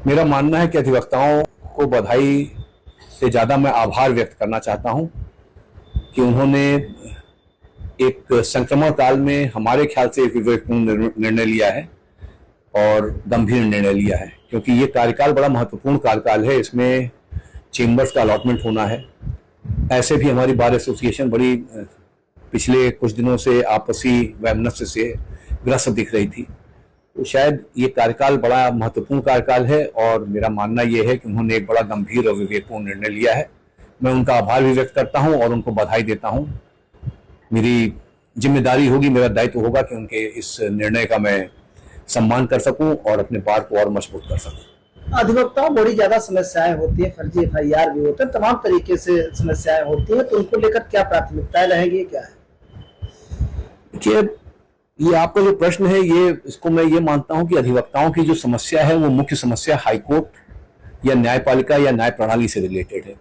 मेरा मानना है कि अधिवक्ताओं को बधाई से ज़्यादा मैं आभार व्यक्त करना चाहता हूं कि उन्होंने एक संक्रमण काल में हमारे ख्याल से एक विवेकपूर्ण निर्णय लिया है और गंभीर निर्णय लिया है, क्योंकि ये कार्यकाल बड़ा महत्वपूर्ण कार्यकाल है। इसमें चेंबर्स का अलॉटमेंट होना है। ऐसे भी हमारी बार एसोसिएशन बड़ी पिछले कुछ दिनों से आपसी वैमनस्य से ग्रस्त दिख रही थी। तो शायद ये कार्यकाल बड़ा महत्वपूर्ण कार्यकाल है और मेरा मानना ये है कि उन्होंने एक बड़ा गंभीर और विवेकपूर्ण निर्णय लिया है। मैं उनका आभार भी व्यक्त करता हूं और उनको बधाई देता हूं। मेरी जिम्मेदारी होगी, मेरा दायित्व होगा कि उनके इस निर्णय का मैं सम्मान कर सकूं और अपने बार को और मजबूत कर सकूं। अधिवक्ताओं बड़ी ज्यादा समस्याएं होती हैं, फर्जी एफआईआर भी होते हैं, तमाम तरीके से समस्याएं होती हैं, तो उनको लेकर क्या प्राथमिकताएं रहेंगी, क्या है? देखिए, ये आपका जो प्रश्न है इसको मैं ये मानता हूं कि अधिवक्ताओं की जो समस्या है वो मुख्य समस्या हाईकोर्ट या न्यायपालिका या न्याय प्रणाली से रिलेटेड है।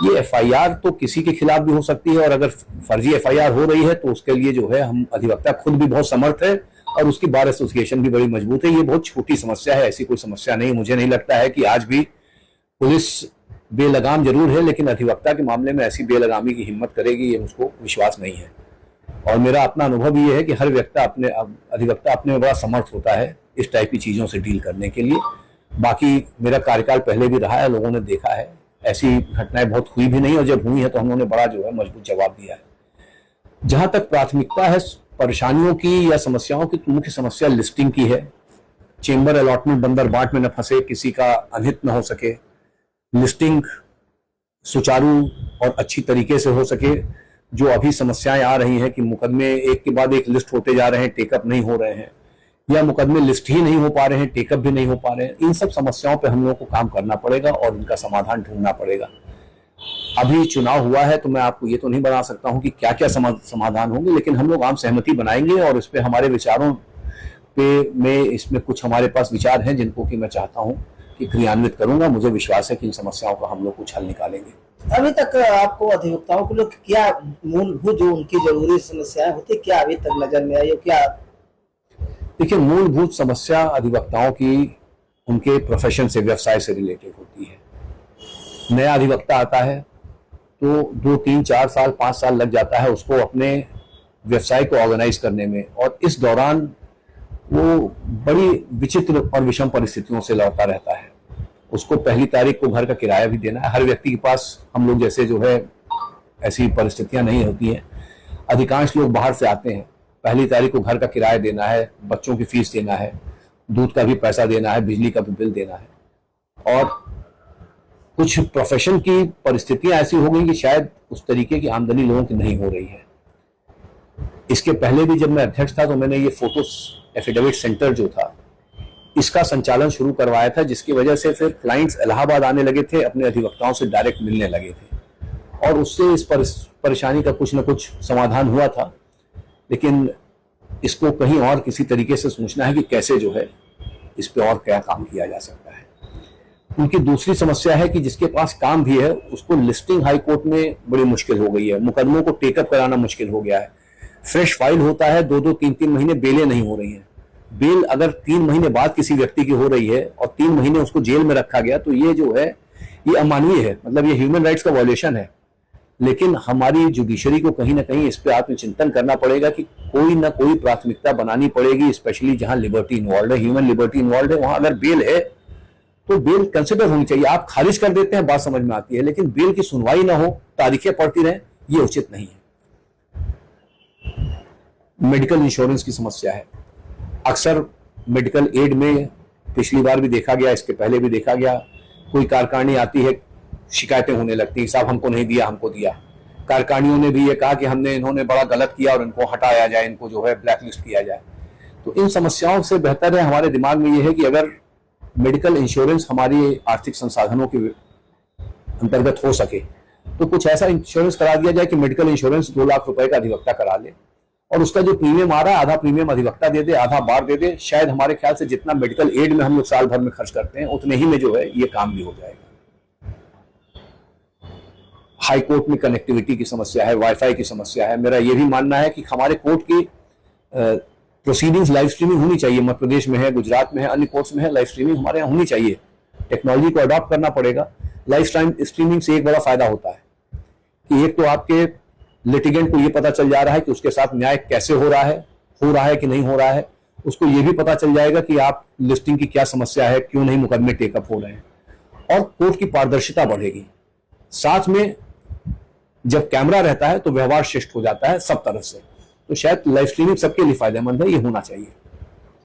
ये एफआईआर तो किसी के खिलाफ भी हो सकती है और अगर फर्जी एफआईआर हो रही है तो उसके लिए जो है हम अधिवक्ता खुद भी बहुत समर्थ है और उसकी बार एसोसिएशन भी बड़ी मजबूत है। ये बहुत छोटी समस्या है, ऐसी कोई समस्या नहीं। मुझे नहीं लगता है कि आज भी पुलिस बेलगाम जरूर है, लेकिन अधिवक्ता के मामले में ऐसी बेलगामी की हिम्मत करेगी, ये मुझको विश्वास नहीं है। और मेरा अपना अनुभव ये है कि हर अधिवक्ता अपने में बड़ा समर्थ होता है इस टाइप की चीजों से डील करने के लिए। बाकी मेरा कार्यकाल पहले भी रहा है, लोगों ने देखा है, ऐसी घटनाएं बहुत हुई भी नहीं और जब हुई है तो हम लोगों ने बड़ा जो है मजबूत जवाब दिया है। जहां तक प्राथमिकता है परेशानियों की या समस्याओं की, तो मुख्य समस्या लिस्टिंग की है। चेंबर अलॉटमेंट बंदर बाट में न फंसे, किसी का अनहित न हो सके, लिस्टिंग सुचारू और अच्छी तरीके से हो सके। जो अभी समस्याएं आ रही हैं कि मुकदमे एक के बाद एक लिस्ट होते जा रहे हैं, टेकअप नहीं हो रहे हैं, या मुकदमे लिस्ट ही नहीं हो पा रहे हैं, टेकअप भी नहीं हो पा रहे हैं, इन सब समस्याओं पे हम लोगों को काम करना पड़ेगा और इनका समाधान ढूंढना पड़ेगा। अभी चुनाव हुआ है तो मैं आपको ये तो नहीं बता सकता हूं कि क्या क्या समाधान होंगे, लेकिन हम लोग आम सहमति बनाएंगे और इस पे हमारे विचारों पे में इसमें कुछ हमारे पास विचार हैं जिनको कि मैं चाहता हूं कि क्रियान्वित करूंगा। मुझे विश्वास है कि इन समस्याओं का हम लोग कुछ हल निकालेंगे। अभी तक आपको अधिवक्ताओं के लोग क्या मूलभूत जो उनकी जरूरी समस्याएं होती, क्या अभी तक नजर में आई? क्या देखिए, मूलभूत समस्या अधिवक्ताओं की उनके प्रोफेशन से, व्यवसाय से रिलेटेड होती है। नया अधिवक्ता आता है तो 2, 3, 4 साल, 5 साल लग जाता है उसको अपने व्यवसाय को ऑर्गेनाइज करने में, और इस दौरान वो बड़ी विचित्र और विषम परिस्थितियों से लौटा रहता है। उसको पहली तारीख को घर का किराया भी देना है। हर व्यक्ति के पास हम लोग जैसे जो है ऐसी परिस्थितियां नहीं होती हैं। अधिकांश लोग बाहर से आते हैं, पहली तारीख को घर का किराया देना है, बच्चों की फीस देना है, दूध का भी पैसा देना है, बिजली का भी बिल देना है। और कुछ प्रोफेशन की परिस्थितियां ऐसी हो गई कि शायद उस तरीके की आमदनी लोगों की नहीं हो रही है। इसके पहले भी जब मैं अध्यक्ष था तो मैंने ये फोटो एफिडेविट सेंटर जो था इसका संचालन शुरू करवाया था, जिसकी वजह से फिर क्लाइंट्स इलाहाबाद आने लगे थे, अपने अधिवक्ताओं से डायरेक्ट मिलने लगे थे और उससे इस परेशानी का कुछ न कुछ समाधान हुआ था। लेकिन इसको कहीं और किसी तरीके से सोचना है कि कैसे जो है इस पे और क्या काम किया जा सकता है। उनकी दूसरी समस्या है कि जिसके पास काम भी है उसको लिस्टिंग हाई कोर्ट में बड़ी मुश्किल हो गई है, मुकदमों को टेकअप कराना मुश्किल हो गया है। फ्रेश फाइल होता है, 2-2, 3-3 महीने बेलें नहीं हो रही हैं। बेल अगर 3 महीने बाद किसी व्यक्ति की हो रही है और 3 महीने उसको जेल में रखा गया तो ये जो है ये अमानवीय है, मतलब ये ह्यूमन राइट्स का वायलेशन है। लेकिन हमारी जुडिशरी को कहीं ना कहीं इस पे आत्मचिंतन करना पड़ेगा कि कोई ना कोई प्राथमिकता बनानी पड़ेगी, स्पेशली जहां लिबर्टी इन्वॉल्व है, ह्यूमन लिबर्टी इन्वॉल्व है, वहां अगर बेल है तो बेल कंसिडर होनी चाहिए। आप खारिज कर देते हैं, बात समझ में आती है, लेकिन बेल की सुनवाई ना हो, तारीखें पड़ती रहें, ये उचित नहीं है। मेडिकल इंश्योरेंस की समस्या है। अक्सर मेडिकल एड में पिछली बार भी देखा गया, इसके पहले भी देखा गया, कोई कारखानी आती है, शिकायतें होने लगती हैं, साहब हमको नहीं दिया, हमको दिया। कारखानियों ने भी ये कहा कि इन्होंने बड़ा गलत किया और इनको हटाया जाए, इनको जो है ब्लैकलिस्ट किया जाए। तो इन समस्याओं से बेहतर है, हमारे दिमाग में ये है कि अगर मेडिकल इंश्योरेंस हमारी आर्थिक संसाधनों के अंतर्गत हो सके तो कुछ ऐसा इंश्योरेंस करा दिया जाए कि मेडिकल इंश्योरेंस 2 लाख रुपए का अधिवक्ता करा ले और उसका जो प्रीमियम आ रहा है आधा प्रीमियम अधिवक्ता दे दे, आधा बार दे दे। शायद हमारे ख्याल से जितना मेडिकल एड में हम लोग साल भर में खर्च करते हैं उतने ही में जो है ये काम भी हो जाएगा। हाई कोर्ट में कनेक्टिविटी की समस्या है, वाईफाई की समस्या है। मेरा ये भी मानना है कि हमारे कोर्ट की प्रोसीडिंग्स लाइव स्ट्रीमिंग होनी चाहिए। मध्य प्रदेश में है, गुजरात में है, अन्य कोर्ट्स में है, लाइव स्ट्रीमिंग हमारे यहाँ होनी चाहिए। टेक्नोलॉजी को अडॉप्ट करना पड़ेगा। लाइव स्ट्रीमिंग से एक बड़ा फायदा होता है कि एक तो आपके लिटिगेंट को ये पता चल जा रहा है कि उसके साथ न्याय कैसे हो रहा है कि नहीं हो रहा है। उसको ये भी पता चल जाएगा कि आप लिस्टिंग की क्या समस्या है, क्यों नहीं मुकदमे टेकअप हो रहे हैं, और कोर्ट की पारदर्शिता बढ़ेगी। साथ में जब कैमरा रहता है तो व्यवहार शिष्ट हो जाता है सब तरफ से। तो शायद लाइव स्ट्रीमिंग सबके लिए फायदेमंद है, ये होना चाहिए।